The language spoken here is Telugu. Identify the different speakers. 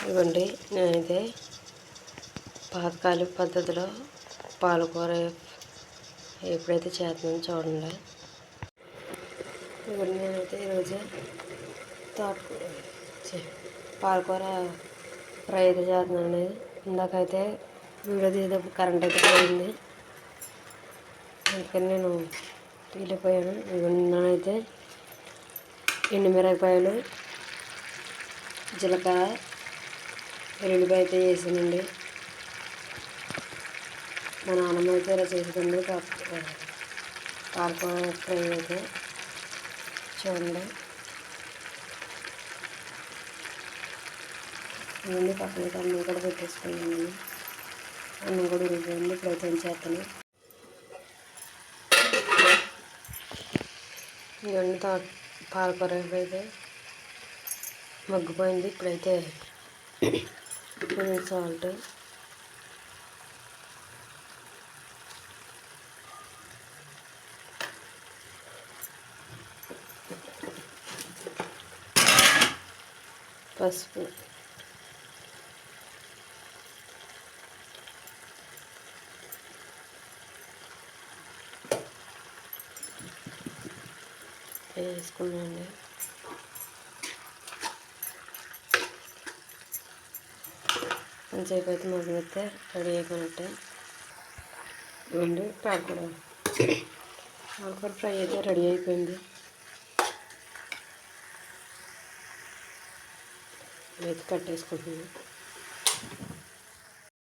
Speaker 1: ఇవ్వండి, నేనైతే పాతకాల పద్ధతిలో పాలకూర ఎప్పుడైతే చేస్తున్నాను చూడండి. ఇవ్వండి, నేనైతే ఈరోజు పాలకూర ఫ్రై అయితే చేస్తున్నానండి. ఇందాకైతే వీడియో తీసేటప్పుడు కరెంట్ అయితే పోయింది, అందుకని నేను తీయలేకపోయాను. ఇవ్వండి, నేనైతే ఎండుమిరపకాయలు, జీలకర్ర, వెల్లుల్లిపాయ అయితే వేసానండి. మా నాన్నమ్మ అయితే ఇలా చేసేదండి పాలకూర ఫ్రై అయితే చూడండి. ఇవన్నీ పక్కనైతే అన్నం కూడా పెట్టేసుకున్నాను. అన్నం కూడా ఉడిపోయింది. ఇప్పుడైతే ఏం చేస్తాను, ఇవన్నీ పాలకూర అయితే మగ్గిపోయింది. ఇప్పుడైతే కొంచెం సాల్ట్, పసుపు, వేసుకున్నాండి. కొంచెంసేపు అయితే మగ్గనిస్తే రెడీ అయిపోయినట్టే. ఇవ్వండి, పాలకూర ఫ్రై అయితే రెడీ అయిపోయింది. ఇదైతే కట్టేసుకుంటున్నాను.